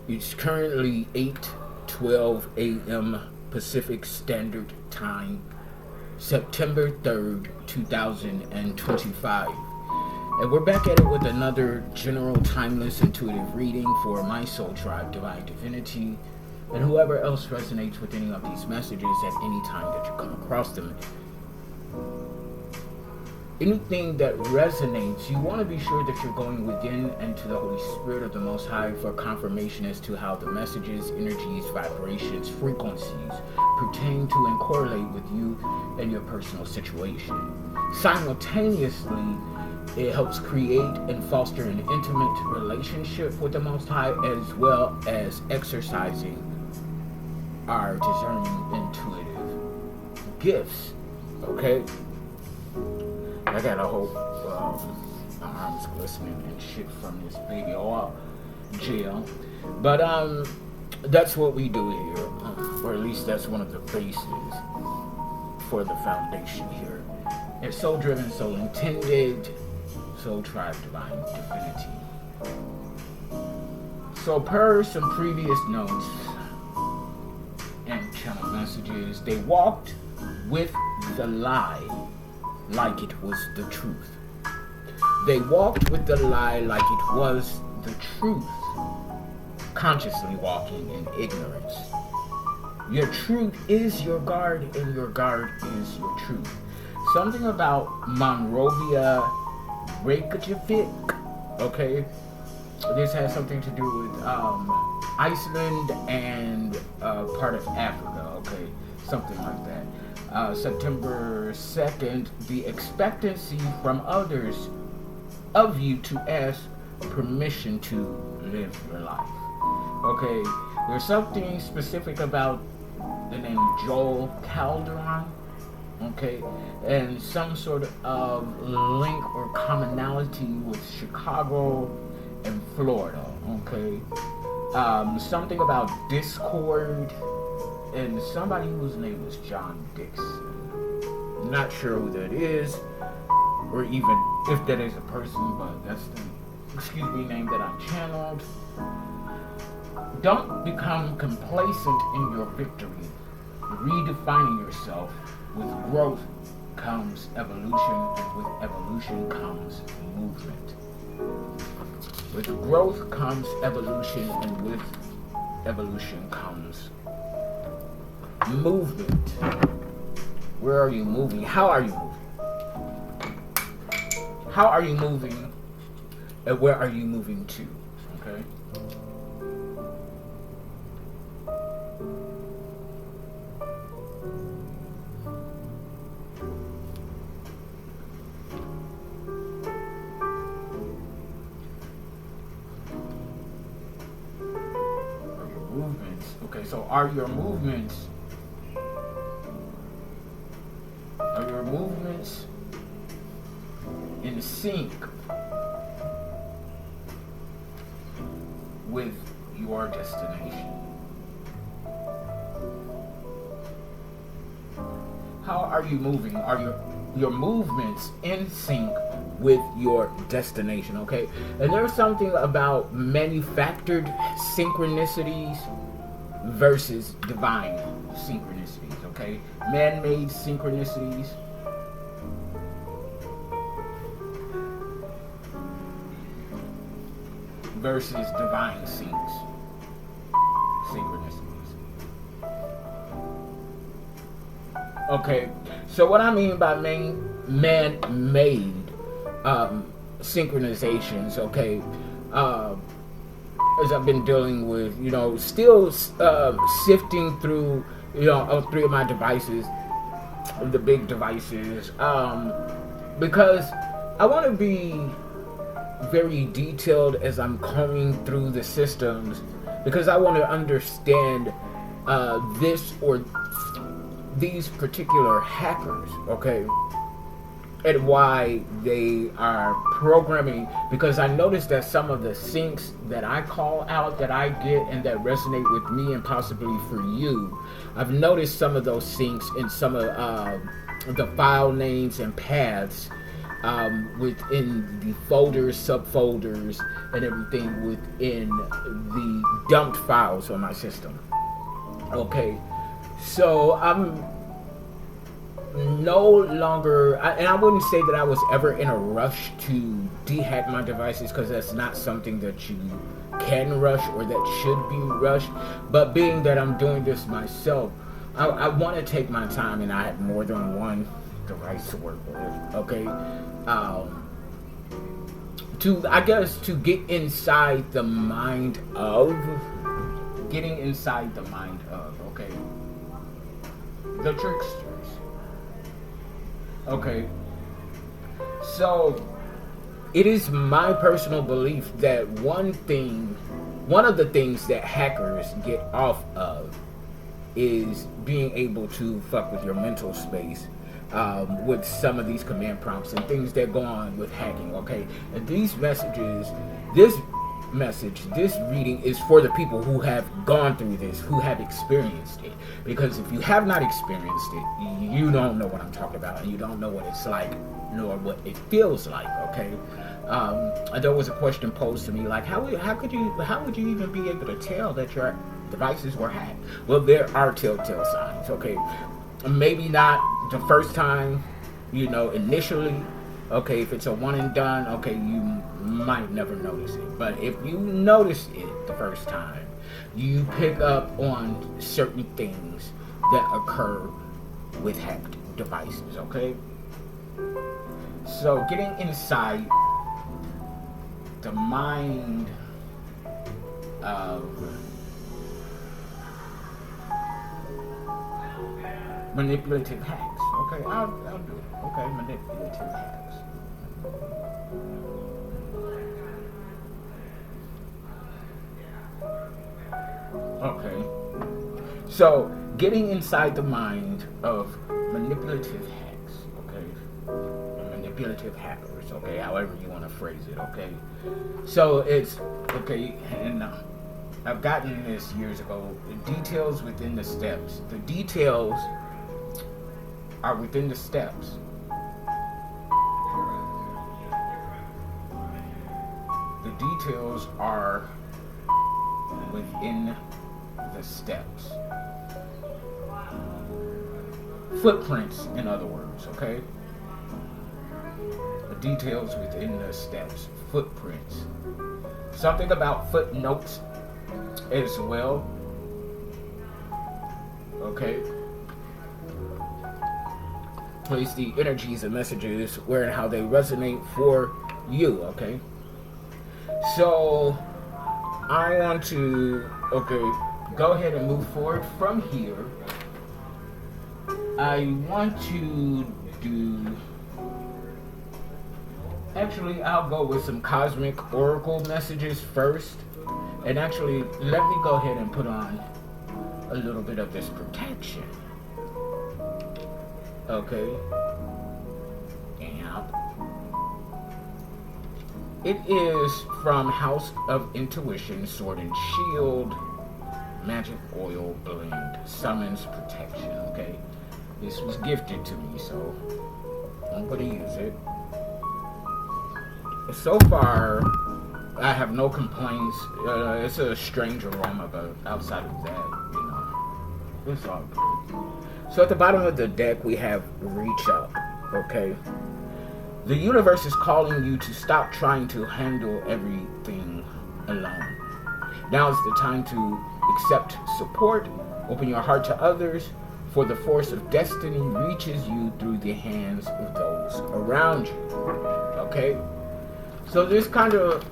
It's currently 8:12 a.m. Pacific Standard Time, September 3rd, 2025. And we're back at it with another general timeless intuitive reading for my soul tribe, Divine Divinity, and whoever else resonates with any of these messages at any time that you come across them. Anything that resonates, you want to be sure that you're going within and to the Holy Spirit of the Most High for confirmation as to how the messages, energies, vibrations, frequencies pertain to and correlate with you and your personal situation. Simultaneously, it helps create and foster an intimate relationship with the Most High, as well as exercising our discerning intuitive gifts. Okay? I got a whole my arms glistening and shit from this baby oil gel. But that's what we do here. Or at least that's one of the bases for the foundation here. It's soul driven, soul intended, soul tribe, divine divinity. So per some previous notes and channel messages, they walked with the lie like it was the truth. They walked with the lie like it was the truth, consciously walking in ignorance. Your truth is your guard, and your guard is your truth. Something about Monrovia, Reykjavik, okay? This has something to do with Iceland and part of Africa, okay? Something like that. September 2nd, the expectancy from others of you to ask permission to live your life. Okay, there's something specific about the name Joel Calderon, okay, and some sort of link or commonality with Chicago and Florida, okay. Something about discord and somebody whose name was John Dixon. Not sure who that is, or even if that is a person, but that's the, name that I channeled. Don't become complacent in your victory. Redefining yourself. With growth comes evolution, and with evolution comes movement. With growth comes evolution, and with evolution comes movement. Where are you moving? How are you moving? How are you moving? And where are you moving to? Okay. Are your movements? Okay, so are your movements? Are your movements in sync with your destination? How are you moving? Are your movements in sync with your destination? Okay, and there's something about manufactured synchronicities versus divine synchronicities. Okay, man-made synchronicities versus divine synchronicities. Okay, so what I mean by man-made synchronizations, okay, as I've been dealing with, still sifting through, all three of my devices, the big devices, because I want to be very detailed as I'm combing through the systems, because I want to understand this or these particular hackers, okay, and why they are programming, because I noticed that some of the syncs that I call out, that I get and that resonate with me and possibly for you, I've noticed some of those syncs in some of the file names and paths within the folders, subfolders, and everything within the dumped files on my system. Okay, so I'm no longer, and I wouldn't say that I was ever in a rush to dehack my devices, because that's not something that you can rush or that should be rushed. But being that I'm doing this myself, I want to take my time, and I have more than one device to work with. Okay, to get inside the mind of, okay, the tricksters. Okay, so it is my personal belief that one of the things that hackers get off of is being able to fuck with your mental space with some of these command prompts and things that go on with hacking. Okay, and these messages, this reading is for the people who have gone through this, who have experienced it. Because if you have not experienced it, you don't know what I'm talking about, and you don't know what it's like, nor what it feels like. Okay, there was a question posed to me like, how would you even be able to tell that your devices were hacked? Well, there are telltale signs. Okay, maybe not the first time, initially. Okay, if it's a one and done, okay, you might never notice it. But if you notice it the first time, you pick up on certain things that occur with hacked devices, okay? So getting inside the mind of manipulative hacks. Okay, I'll do it. Okay, manipulative hacks. Okay, so getting inside the mind of manipulative hacks, okay, manipulative hackers, okay, however you want to phrase it, okay. So it's okay, and I've gotten this years ago. The details within the steps. The details are within the steps. The details are within the steps. Footprints, in other words, okay? The details within the steps. Footprints. Something about footnotes as well. Okay? Place the energies and messages where and how they resonate for you, okay? So I want to, go ahead and move forward from here. I want to do, actually I'll go with some cosmic oracle messages first. And actually, let me go ahead and put on a little bit of this protection. Okay. And it is from House of Intuition, Sword and Shield, Magic Oil Blend, Summons Protection. Okay. This was gifted to me, so I'm going to use it. So far, I have no complaints. It's a strange aroma, but outside of that, it's all good. So at the bottom of the deck, we have Reach Up, okay? The universe is calling you to stop trying to handle everything alone. Now is the time to accept support, open your heart to others, for the force of destiny reaches you through the hands of those around you, okay? So this kind of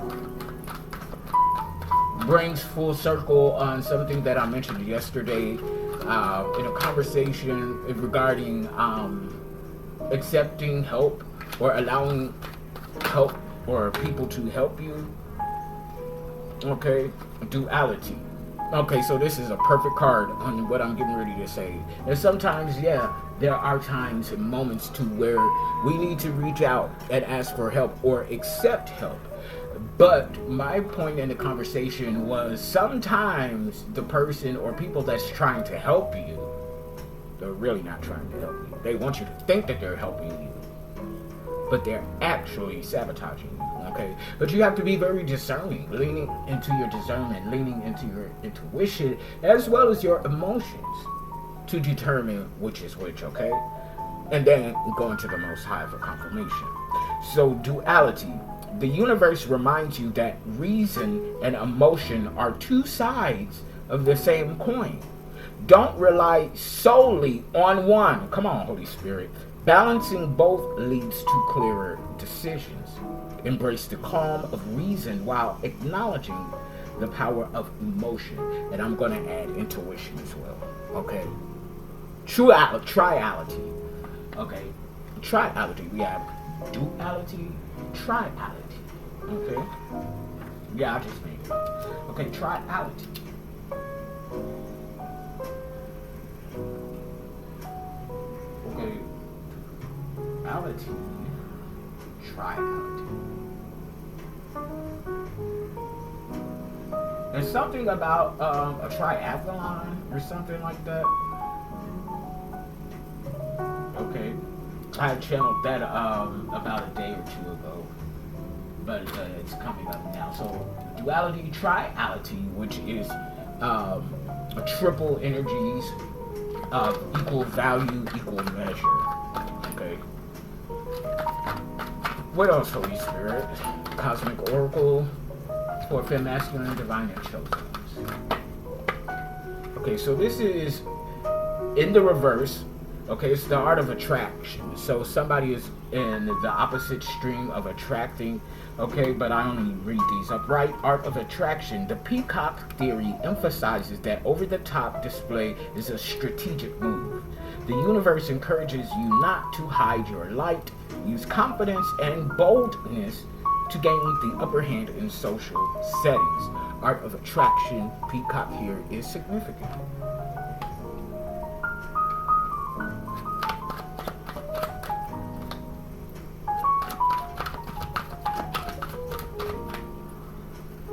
brings full circle on something that I mentioned yesterday in a conversation regarding accepting help or allowing help or people to help you. Okay, duality. Okay, so this is a perfect card on what I'm getting ready to say. And sometimes, there are times and moments to where we need to reach out and ask for help or accept help. But my point in the conversation was sometimes the person or people that's trying to help you, they're really not trying to help you. They want you to think that they're helping you. but they're actually sabotaging you, okay? But you have to be very discerning, leaning into your discernment, leaning into your intuition, as well as your emotions to determine which is which, okay? And then go into the Most High for confirmation. So, duality. The universe reminds you that reason and emotion are two sides of the same coin. Don't rely solely on one. Come on, Holy Spirit. Balancing both leads to clearer decisions. Embrace the calm of reason while acknowledging the power of emotion. And I'm going to add intuition as well. Okay? Triality. Okay? Triality. We have duality, triality. Okay? Yeah, I just made it. Okay, triality. Okay. Ality. Triality. There's something about a triathlon or something like that. Okay. I had channeled that about a day or two ago, but it's coming up now. So, duality, triality, which is a triple energies of equal value, equal measure. Okay. What else, Holy Spirit? Cosmic Oracle, or Fem Masculine, Divine, and Chosen. Okay, so this is in the reverse. Okay, it's the art of attraction. So somebody is in the opposite stream of attracting. Okay, but I only read these upright. Art of attraction. The peacock theory emphasizes that over-the-top display is a strategic move. The universe encourages you not to hide your light. Use confidence and boldness to gain the upper hand in social settings. Art of attraction, peacock here is significant.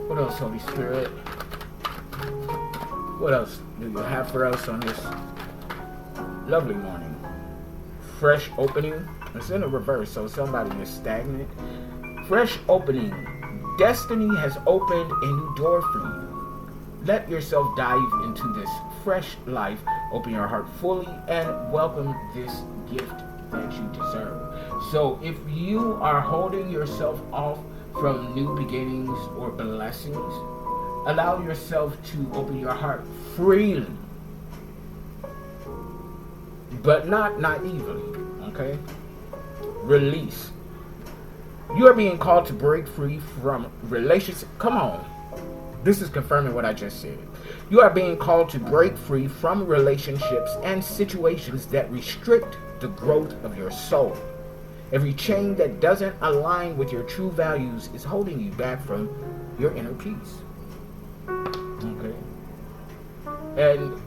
What else, Holy Spirit? What else do you have for us on this lovely morning? Fresh opening. It's in the reverse, so somebody is stagnant. Fresh opening. Destiny has opened a new door for you. Let yourself dive into this fresh life. Open your heart fully and welcome this gift that you deserve. So if you are holding yourself off from new beginnings or blessings, allow yourself to open your heart freely, but not naively. Okay? Release. You are being called to break free from relationships. Come on. This is confirming what I just said. You are being called to break free from relationships and situations that restrict the growth of your soul. Every chain that doesn't align with your true values is holding you back from your inner peace. Okay? And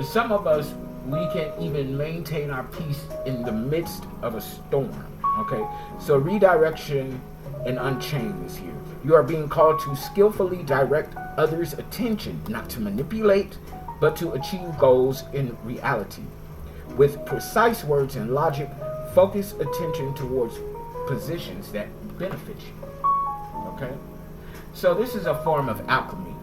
some of us, we can even maintain our peace in the midst of a storm. Okay? So redirection and unchain is here. You are being called to skillfully direct others' attention, not to manipulate, but to achieve goals in reality. With precise words and logic, focus attention towards positions that benefit you. Okay? So this is a form of alchemy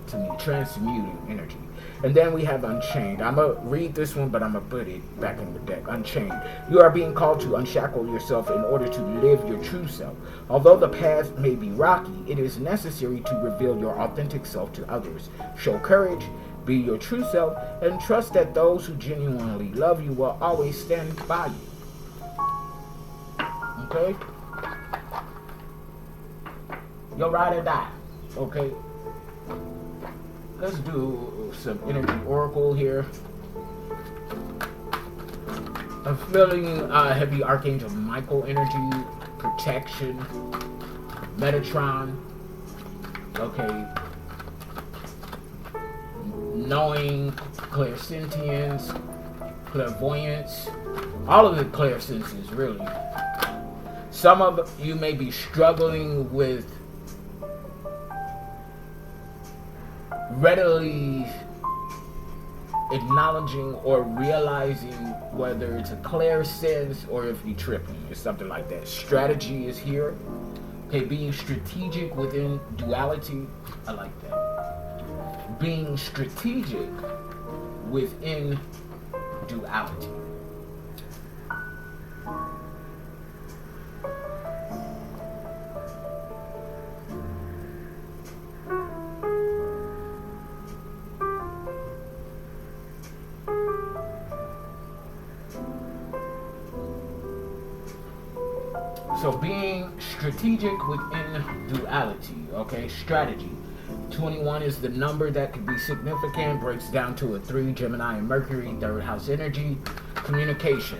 to me, transmuting energy. And then we have Unchained. I'm going to read this one, but I'm going to put it back in the deck. Unchained. You are being called to unshackle yourself in order to live your true self. Although the path may be rocky, it is necessary to reveal your authentic self to others. Show courage, be your true self, and trust that those who genuinely love you will always stand by you. Okay? You'll ride or die. Okay? Let's do some energy oracle here. I'm feeling heavy Archangel Michael energy, protection, Metatron. Okay. Knowing, clairsentience, clairvoyance, all of the clairsenses, really. Some of you may be struggling with readily acknowledging or realizing whether it's a clairsense or if you're tripping or something like that. Strategy is here. Okay, being strategic within duality, I like that. Being strategic within duality. So being strategic within duality, okay, strategy. 21 is the number that could be significant, breaks down to a 3, Gemini and Mercury, third house energy, communication,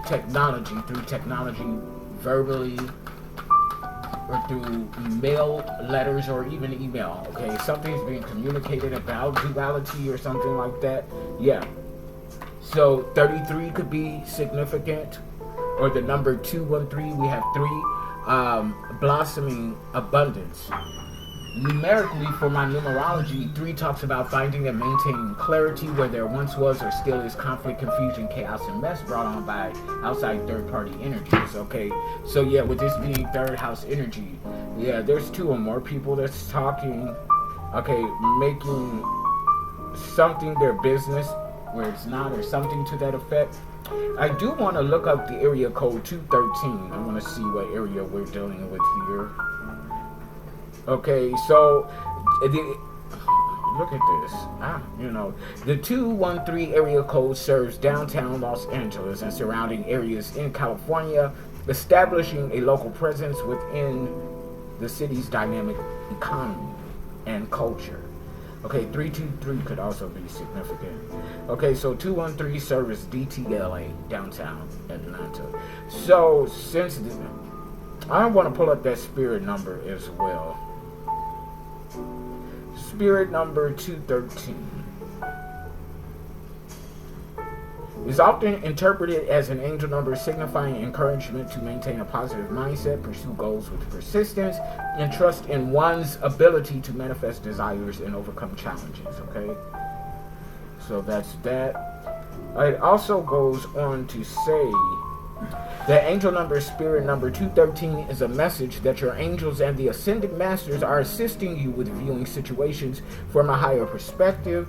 technology, through technology, verbally, or through mail, letters, or even email, okay, something's being communicated about duality or something like that, yeah. So 33 could be significant, or the number 213, we have 3, blossoming abundance. Numerically, for my numerology, 3 talks about finding and maintaining clarity where there once was or still is conflict, confusion, chaos, and mess brought on by outside third-party energies, okay? So yeah, with this being third house energy, yeah, there's 2 or more people that's talking, okay, making something their business where it's not, or something to that effect. I do want to look up the area code 213. I want to see what area we're dealing with here. Okay, so look at this. The 213 area code serves downtown Los Angeles and surrounding areas in California, establishing a local presence within the city's dynamic economy and culture. Okay, 323 could also be significant. Okay, so 213 serves DTLA, downtown Atlanta. So since I want to pull up that spirit number as well. Spirit number 213 is often interpreted as an angel number signifying encouragement to maintain a positive mindset, pursue goals with persistence, and trust in one's ability to manifest desires and overcome challenges, okay? So that's that. It also goes on to say that angel number, spirit number 213 is a message that your angels and the ascended masters are assisting you with viewing situations from a higher perspective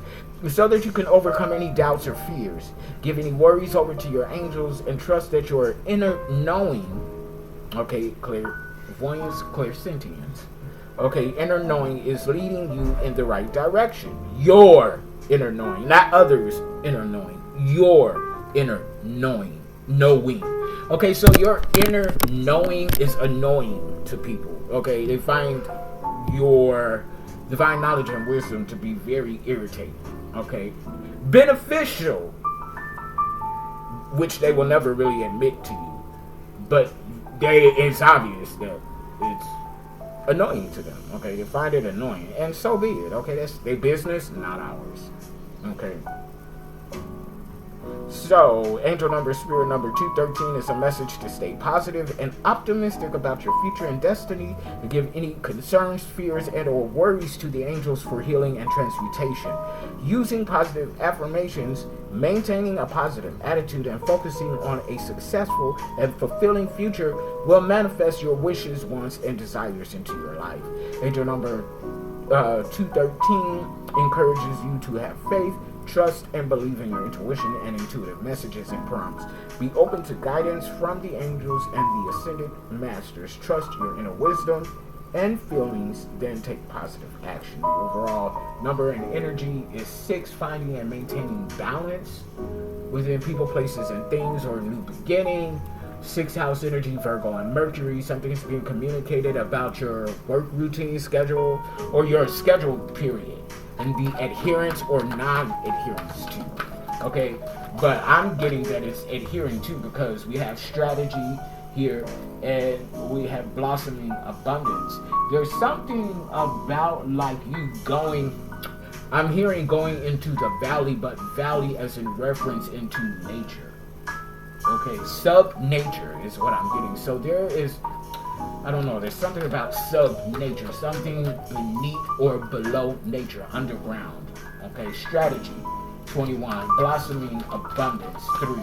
so that you can overcome any doubts or fears. Give any worries over to your angels and trust that your inner knowing, okay, clairvoyance, clairsentience, okay, inner knowing is leading you in the right direction. Your inner knowing, not others' inner knowing. Your inner knowing. Okay, so your inner knowing is annoying to people. Okay, they find your divine knowledge and wisdom to be very irritating. Okay, beneficial, which they will never really admit to you, but it's obvious that it's annoying to them. Okay, they find it annoying, and so be it. Okay, that's their business, not ours. Okay. So, angel number, spirit number 213 is a message to stay positive and optimistic about your future and destiny, to give any concerns, fears, and or worries to the angels for healing and transmutation. Using positive affirmations, maintaining a positive attitude, and focusing on a successful and fulfilling future will manifest your wishes, wants, and desires into your life. Angel number 213 encourages you to have faith, trust, and believe in your intuition and intuitive messages and prompts. Be open to guidance from the angels and the ascended masters. Trust your inner wisdom and feelings, then take positive action. The overall number and energy is 6, finding and maintaining balance within people, places, and things, or a new beginning. 6th house energy, Virgo and Mercury. Something is being communicated about your work routine, schedule, or your scheduled period, and the adherence or non-adherence to. Okay, but I'm getting that it's adhering to because we have strategy here and we have blossoming abundance. There's something about like you going, I'm hearing going into the valley, but valley as in reference into nature. Okay, sub-nature is what I'm getting. So there is, I don't know, there's something about sub-nature, something beneath or below nature, underground. Okay, strategy. 21, blossoming abundance. 3,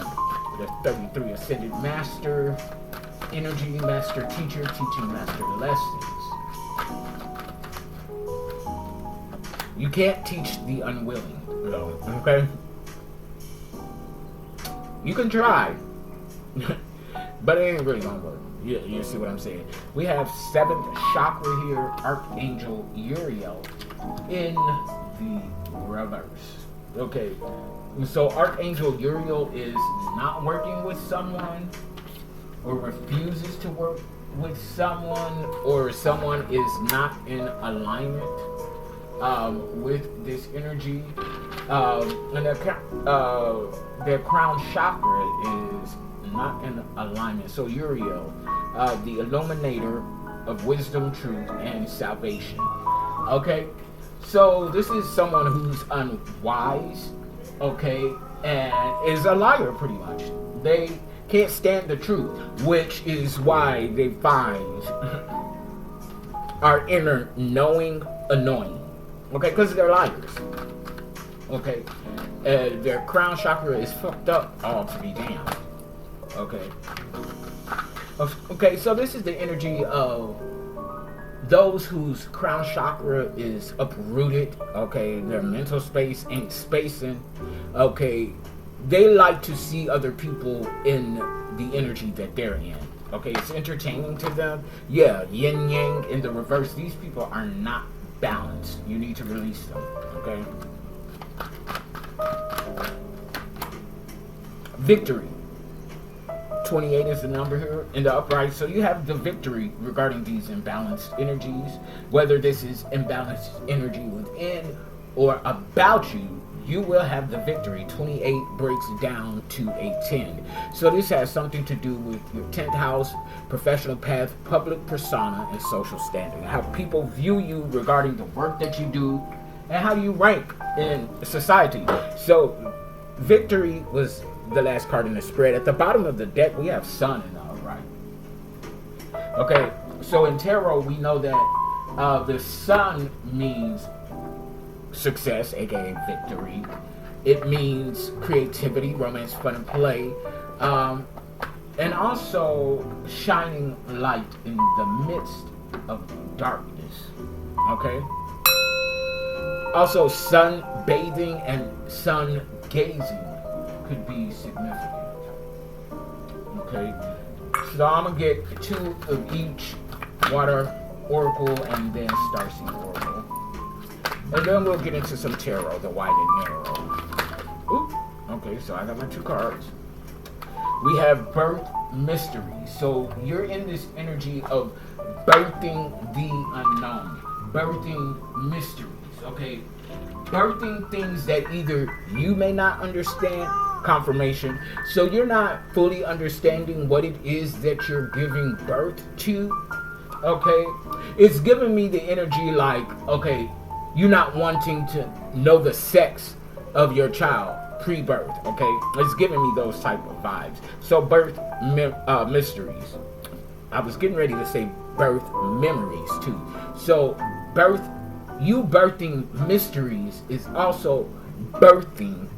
the 33, ascended master, energy master teacher, teaching master lessons. You can't teach the unwilling, though, okay? You can try, but it ain't really gonna work. You see what I'm saying? We have 7th chakra here, Archangel Uriel, in the reverse. Okay, so Archangel Uriel is not working with someone, or refuses to work with someone, or someone is not in alignment with this energy. And their crown chakra is not in alignment. So Uriel, the illuminator of wisdom, truth, and salvation. Okay, so this is someone who's unwise, okay, and is a liar pretty much. They can't stand the truth, which is why they find our inner knowing annoying. Okay, because they're liars. Okay, their crown chakra is fucked up all to be damned. Okay. Okay, so this is the energy of those whose crown chakra is uprooted. Okay, their mental space ain't spacing. Okay, they like to see other people in the energy that they're in. Okay, it's entertaining to them. Yeah, yin yang in the reverse. These people are not balanced. You need to release them. Okay. Victory. 28 is the number here in the upright. So you have the victory regarding these imbalanced energies. Whether this is imbalanced energy within or about you, you will have the victory. 28 breaks down to a 10. So this has something to do with your 10th house, professional path, public persona, and social standing. How people view you regarding the work that you do and how you rank in society. So victory was the last card in the spread. At the bottom of the deck, we have Sun in the upright. Okay, so in tarot, we know that the Sun means success, aka victory. It means creativity, romance, fun, and play, and also shining light in the midst of darkness. Okay. Also, sun bathing and sun gazing could be significant. Okay. So I'm gonna get 2 of each, water oracle and then starseed oracle. And then we'll get into some tarot, the wide and narrow. Oop. Okay, so I got my 2 cards. We have birth mystery. So you're in this energy of birthing the unknown, birthing mysteries, okay? Birthing things that either you may not understand, confirmation. So you're not fully understanding what it is that you're giving birth to, okay? It's giving me the energy like, okay, you're not wanting to know the sex of your child pre-birth, okay? It's giving me those type of vibes. So birth mysteries. I was getting ready to say birth memories too. So you birthing mysteries is also birthing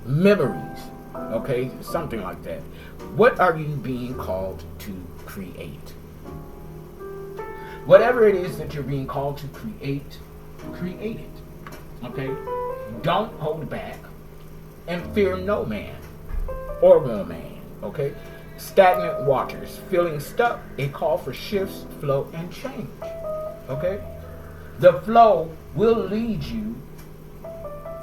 memories, okay? Something like that. What are you being called to create? Whatever it is that you're being called to create, create it, okay? Don't hold back and fear no man or woman, okay? Stagnant waters, feeling stuck, a call for shifts, flow, and change, okay? The flow will lead you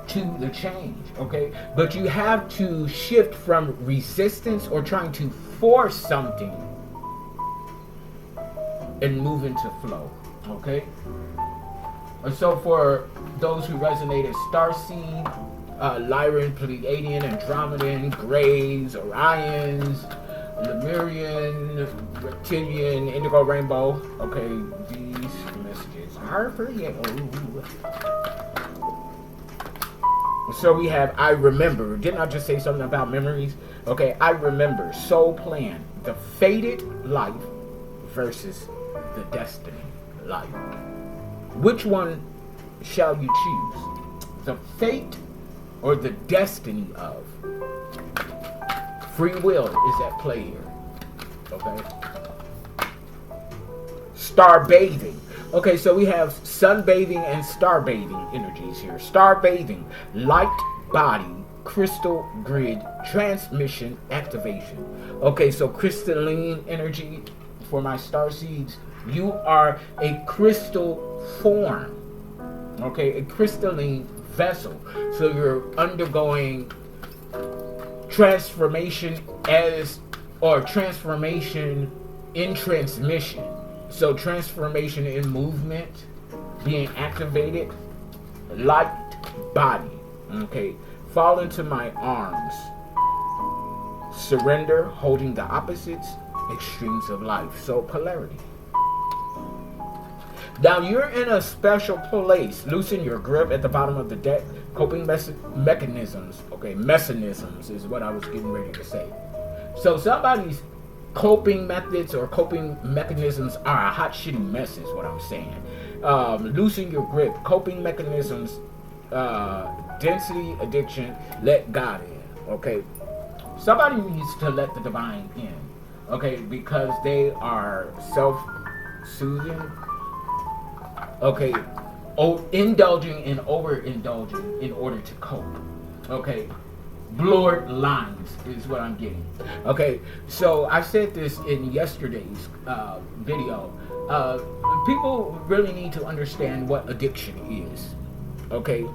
to the change, okay? But you have to shift from resistance or trying to force something and move into flow, okay? And so for those who resonate as Starseed, Lyran, Pleiadian, Andromedan, Grays, Orions, Lemurian, Reptilian, Indigo Rainbow. Okay, these messages are for you. So we have I remember. Didn't I just say something about memories? Okay, I remember. Soul plan. The fated life versus the destiny life. Which one shall you choose? The fate or the destiny of. Free will is at play here. Okay. Star bathing. Okay, so we have sunbathing and star bathing energies here. Star bathing, light body, crystal grid, transmission, activation. Okay, so crystalline energy for my starseeds. You are a crystal form. Okay, a crystalline vessel. So you're undergoing transformation transformation in transmission. So transformation in movement, being activated, light body. Okay, fall into my arms. Surrender, holding the opposites, extremes of life. So polarity. Now you're in a special place. Loosen your grip at the bottom of the deck. Coping mechanisms. Okay, mechanisms is what I was getting ready to say. So somebody's coping methods or coping mechanisms are a hot shitty mess is what I'm saying. Loosen your grip. Coping mechanisms. Density, addiction. Let God in. Okay. Somebody needs to let the divine in. Okay, because they are self-soothing. Okay, indulging and overindulging in order to cope. Okay, blurred lines is what I'm getting. Okay, so I said this in yesterday's video. People really need to understand what addiction is. Okay,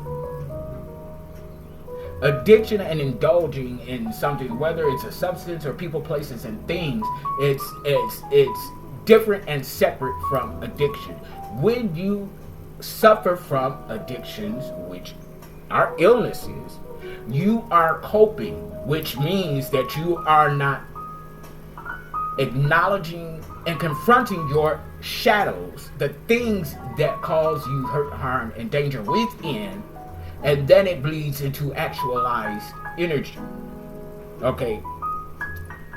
addiction and indulging in something, whether it's a substance or people, places, and things, it's different and separate from addiction. When you suffer from addictions, which are illnesses, you are coping, which means that you are not acknowledging and confronting your shadows, the things that cause you hurt, harm, and danger within, and then it bleeds into actualized energy. Okay,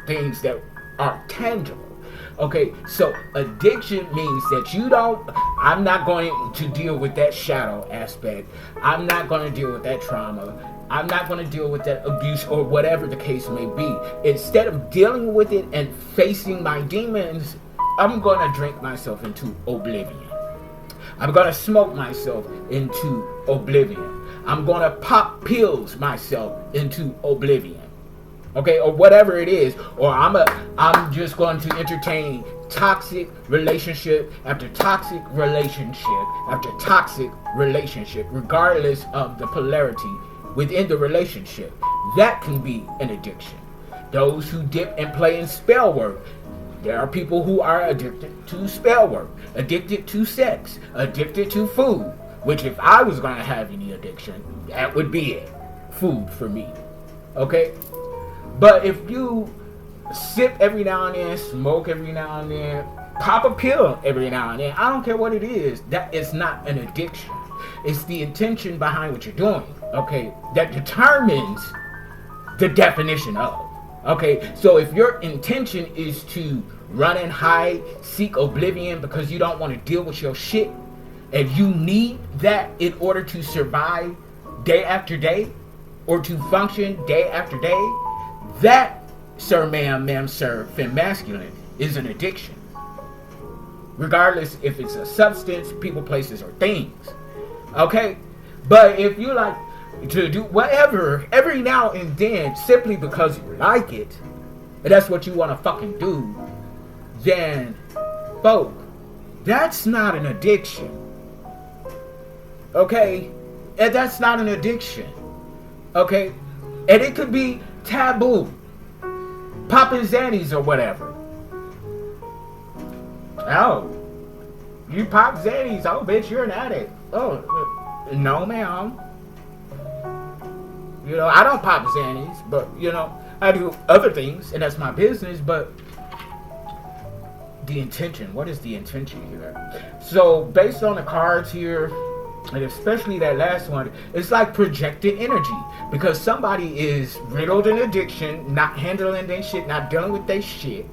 things that are tangible. Okay, so addiction means that I'm not going to deal with that shadow aspect. I'm not going to deal with that trauma. I'm not going to deal with that abuse or whatever the case may be. Instead of dealing with it and facing my demons, I'm going to drink myself into oblivion. I'm going to smoke myself into oblivion. I'm going to pop pills myself into oblivion. Okay, or whatever it is, or I'm just going to entertain toxic relationship after toxic relationship after toxic relationship, regardless of the polarity within the relationship. That can be an addiction. Those who dip and play in spell work, there are people who are addicted to spell work, addicted to sex, addicted to food, which if I was going to have any addiction, that would be it. Food for me. Okay? But if you sip every now and then, smoke every now and then, pop a pill every now and then, I don't care what it is, that is not an addiction. It's the intention behind what you're doing, okay, that determines the definition of. Okay, so if your intention is to run and hide, seek oblivion because you don't want to deal with your shit, and you need that in order to survive day after day, or to function day after day, that, sir, ma'am, sir, fem masculine, is an addiction. Regardless if it's a substance, people, places, or things. Okay? But if you like to do whatever every now and then simply because you like it, and that's what you want to fucking do, then, folk, that's not an addiction. Okay? And that's not an addiction. Okay? And it could be taboo. Popping Xannies or whatever. Oh. You pop Xannies. Oh, bitch, you're an addict. Oh, no, ma'am. You know, I don't pop Xannies, but, you know, I do other things, and that's my business, but the intention. What is the intention here? So, based on the cards here, and especially that last one, it's like projected energy. Because somebody is riddled in addiction, not handling their shit, not dealing with their shit.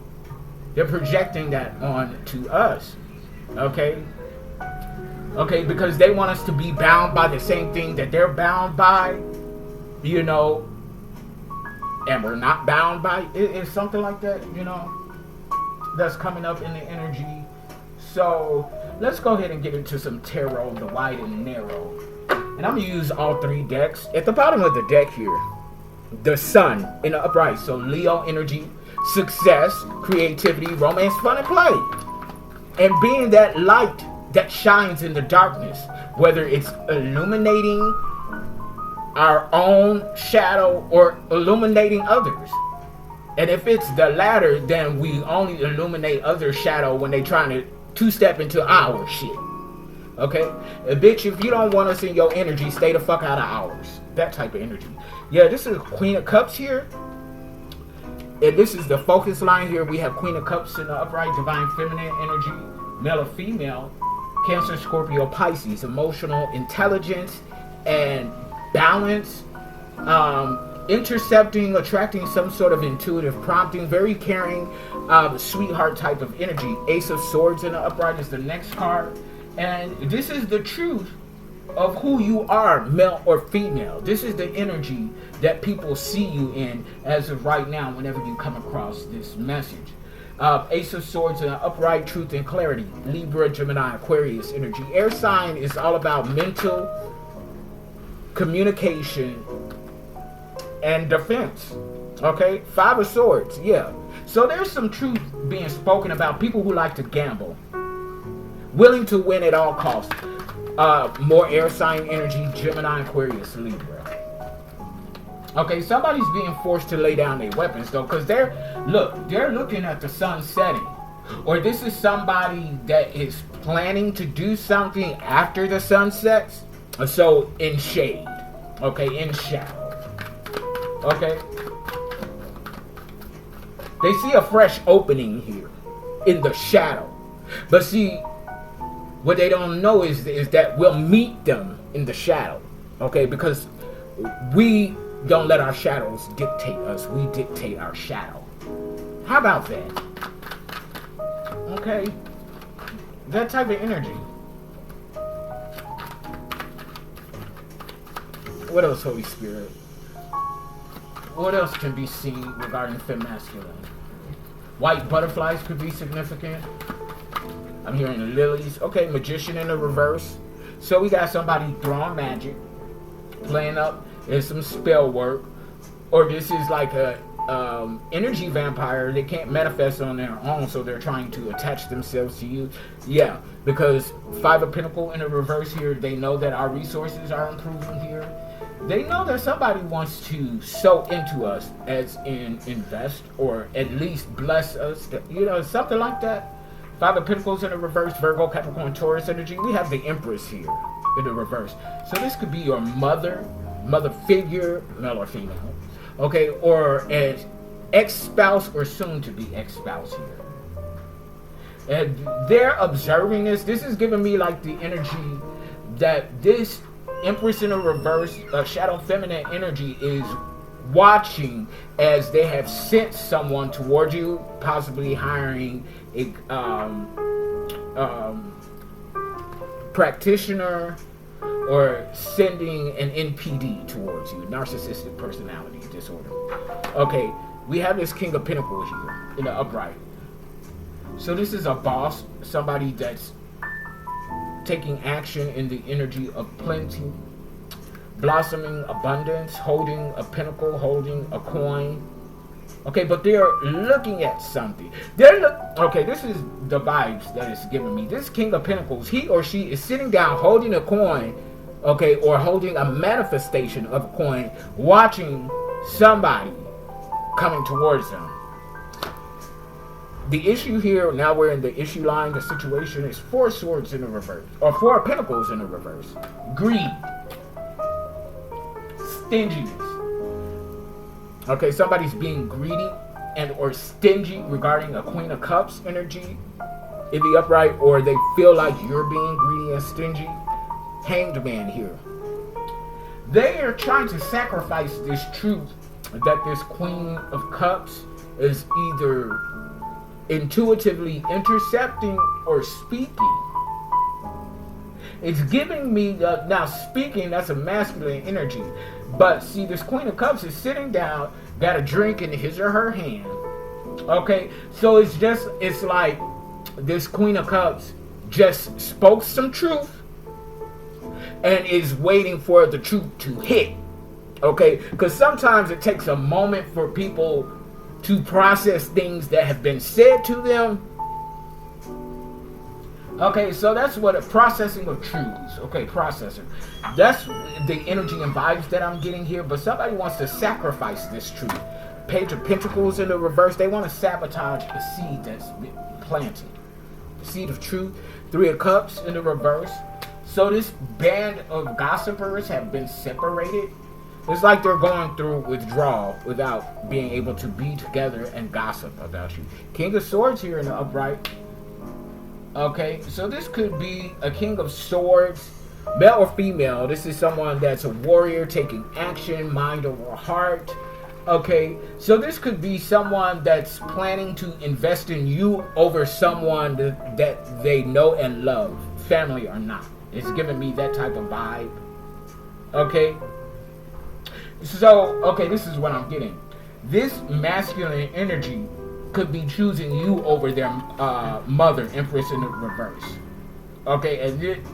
They're projecting that on to us. Okay? Okay, because they want us to be bound by the same thing that they're bound by. you know, and we're not bound by it. It's something like that, you know, that's coming up in the energy. So let's go ahead and get into some tarot, the wide and narrow. And I'm going to use all three decks. At the bottom of the deck here, the sun in the upright. So Leo energy, success, creativity, romance, fun, and play. And being that light that shines in the darkness, whether it's illuminating our own shadow or illuminating others. And if it's the latter, then we only illuminate others' shadow when they trying to two-step into our shit. Okay? Bitch, if you don't want us in your energy, stay the fuck out of ours. That type of energy. Yeah, this is Queen of Cups here. And this is the focus line here. We have Queen of Cups in the upright, divine feminine energy, male or female, Cancer, Scorpio, Pisces, emotional intelligence and balance, intercepting, attracting some sort of intuitive prompting, very caring, sweetheart type of energy. Ace of Swords in the upright is the next card. And this is the truth of who you are, male or female. This is the energy that people see you in as of right now whenever you come across this message. Ace of Swords in the upright, truth and clarity. Libra, Gemini, Aquarius energy. Air sign is all about mental communication and defense. Okay, Five of Swords. Yeah, so there's some truth being spoken about people who like to gamble, willing to win at all costs. More air sign energy, Gemini, Aquarius, Libra. Okay, somebody's being forced to lay down their weapons though, because they're looking at the sun setting. Or this is somebody that is planning to do something after the sun sets. So in shade, okay, in shadow, okay. They see a fresh opening here in the shadow, but see, what they don't know is that we'll meet them in the shadow, okay? Because we don't let our shadows dictate us; we dictate our shadow. How about that? Okay, that type of energy. What else, Holy Spirit? What else can be seen regarding femasculine? White butterflies could be significant. I'm hearing lilies. Okay, magician in the reverse. So we got somebody throwing magic, playing up in some spell work. Or this is like a energy vampire. They can't manifest on their own, so they're trying to attach themselves to you. Yeah, because Five of Pentacles in the reverse here, they know that our resources are improving here. They know that somebody wants to sow into us, as in invest, or at least bless us, you know, something like that. Five of Pentacles in the reverse, Virgo, Capricorn, Taurus energy. We have the Empress here in the reverse. So this could be your mother figure, male or female, okay, or an ex-spouse or soon-to-be ex-spouse here. And they're observing this. This is giving me like the energy that this Empress in a reverse, shadow feminine energy is watching as they have sent someone toward you, possibly hiring a practitioner or sending an NPD towards you, narcissistic personality disorder. Okay, we have this King of Pentacles here in the upright. So this is a boss, somebody that's taking action in the energy of plenty, blossoming abundance, holding a pentacle, holding a coin. Okay, but they're looking at something. Okay, this is the vibes that it's giving me. This King of Pentacles, he or she is sitting down holding a coin, okay, or holding a manifestation of a coin, watching somebody coming towards them. The issue here, now we're in the issue line, the situation is Four Swords in the reverse, or Four Pentacles in the reverse. Greed. Stinginess. Okay, somebody's being greedy and or stingy regarding a Queen of Cups energy in the upright, or they feel like you're being greedy and stingy. Hanged Man here. They are trying to sacrifice this truth that this Queen of Cups is either intuitively intercepting or speaking. It's giving me now speaking, that's a masculine energy. But see, this Queen of Cups is sitting down, got a drink in his or her hand. Okay, so it's like this Queen of Cups just spoke some truth and is waiting for the truth to hit. Okay, because sometimes it takes a moment for people to process things that have been said to them. Okay, so that's what a processing of truths. Okay, processing. That's the energy and vibes that I'm getting here. But somebody wants to sacrifice this truth. Page of Pentacles in the reverse. They want to sabotage a seed that's been planted. The seed of truth. Three of Cups in the reverse. So this band of gossipers have been separated. It's like they're going through withdrawal without being able to be together and gossip about you. King of Swords here in the upright. Okay, so this could be a King of Swords, male or female. This is someone that's a warrior taking action, mind over heart. Okay, so this could be someone that's planning to invest in you over someone that they know and love, family or not. It's giving me that type of vibe. Okay. So, okay, this is what I'm getting. This masculine energy could be choosing you over their mother, Empress in the reverse. Okay,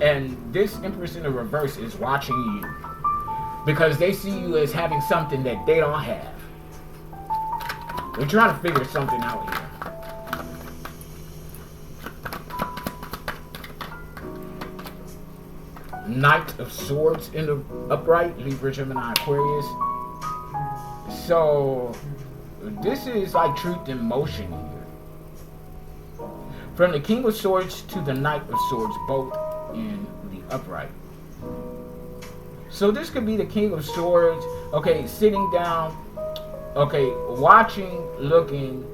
and this Empress in the reverse is watching you because they see you as having something that they don't have. We're trying to figure something out here. Knight of Swords in the upright, Libra, Gemini, Aquarius. So this is like truth in motion here. From the King of Swords to the Knight of Swords, both in the upright. So this could be the King of Swords, okay, sitting down, okay, watching, looking,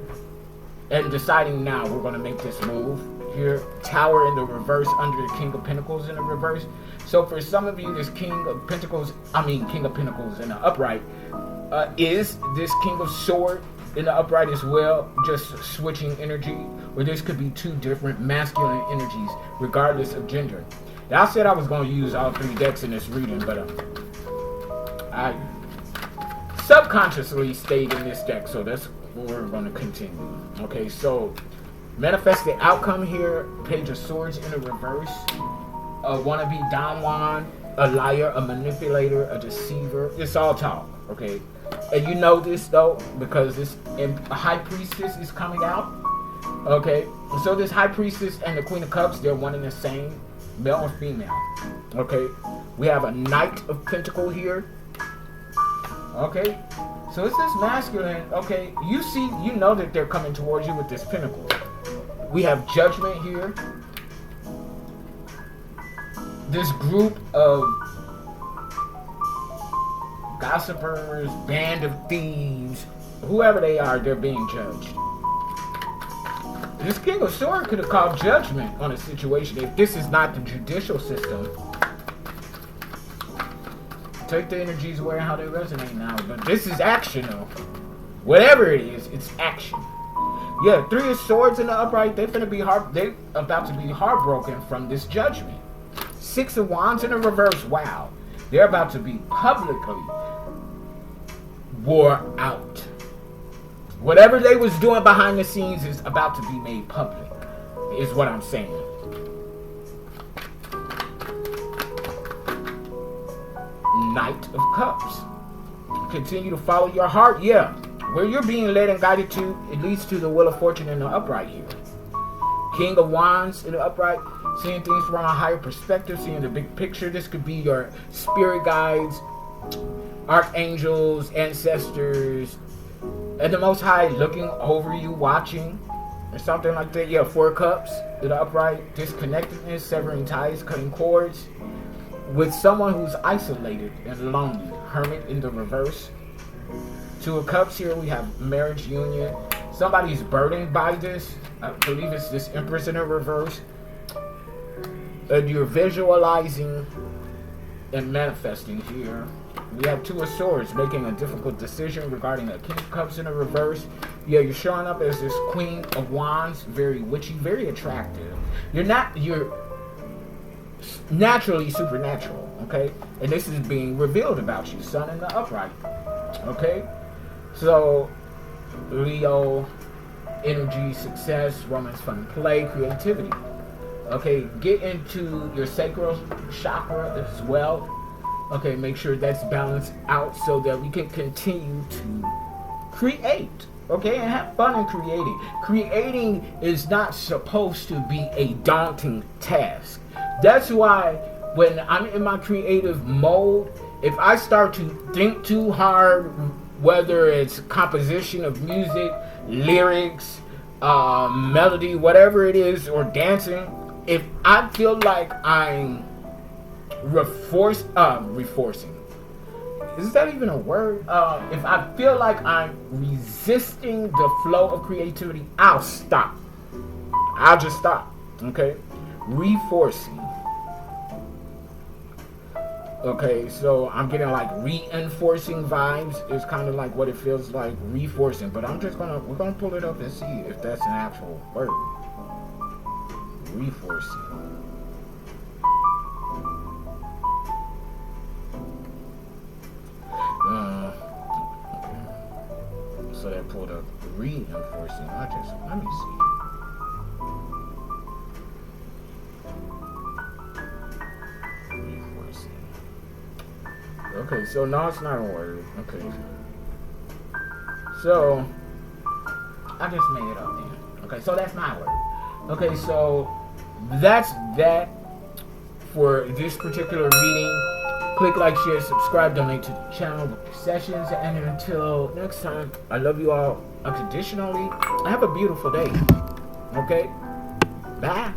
and deciding now we're going to make this move. Here, Tower in the reverse under the King of Pentacles in the reverse. So for some of you, this King of Pentacles in the upright is this King of Sword in the upright as well, just switching energy, or this could be two different masculine energies regardless of gender. Now, I said I was going to use all three decks in this reading, but I subconsciously stayed in this deck, so that's where we're going to continue. Okay, so manifest the outcome here. Page of Swords in the reverse. A wannabe Don Juan, a liar, a manipulator, a deceiver. It's all talk, okay? And you know this though, because this High Priestess is coming out, okay? So this High Priestess and the Queen of Cups, they're one and the same, male or female, okay? We have a Knight of Pentacle here, okay? So it's this masculine, okay? You know that they're coming towards you with this Pentacle. We have Judgment here. This group of gossipers, band of thieves, whoever they are, they're being judged. This King of Swords could have called judgment on a situation if this is not the judicial system. Take the energies where and how they resonate now, but this is action though. Whatever it is, it's action. Yeah, Three of Swords in the upright, they about to be heartbroken from this judgment. Six of Wands in the reverse, wow. They're about to be publicly wore out. Whatever they was doing behind the scenes is about to be made public, is what I'm saying. Knight of Cups. Continue to follow your heart, yeah. Where you're being led and guided to, it leads to the Wheel of Fortune in the upright here. King of Wands in the upright, seeing things from a higher perspective, seeing the big picture. This could be your spirit guides, archangels, ancestors, and the Most High looking over you, watching, or something like that. Yeah, Four Cups in the upright, disconnectedness, severing ties, cutting cords, with someone who's isolated and lonely. Hermit in the reverse. Two of Cups here, we have marriage, union. Somebody's burdened by this. I believe it's this Empress in the reverse. And you're visualizing and manifesting here. We have Two of Swords, making a difficult decision regarding a King of Cups in the reverse. Yeah, you're showing up as this Queen of Wands, very witchy, very attractive. You're naturally supernatural, okay? And this is being revealed about you, Sun in the upright, okay? So, Leo, energy, success, romance, fun, play, creativity. Okay, get into your sacral chakra as well. Okay, make sure that's balanced out so that we can continue to create. Okay, and have fun in creating. Creating is not supposed to be a daunting task. That's why when I'm in my creative mode, if I start to think too hard, whether it's composition of music, lyrics, melody, whatever it is, or dancing, if I feel like I'm reforcing, is that even a word? If I feel like I'm resisting the flow of creativity, I'll stop. I'll just stop. Okay? Reforcing. Okay, so I'm getting like reinforcing vibes. It's kind of like what it feels like, reforcing. But we're gonna pull it up and see if that's an actual word. Reforcing. So that pulled up reinforcing. Let me see. Reinforcing. Okay, so no, it's not a word. Okay. So I just made it up then. Okay, so that's my word. Okay, so that's that for this particular reading. Click like, share, subscribe, donate to the channel, book your sessions, and until next time, I love you all unconditionally. Have a beautiful day. Okay? Bye.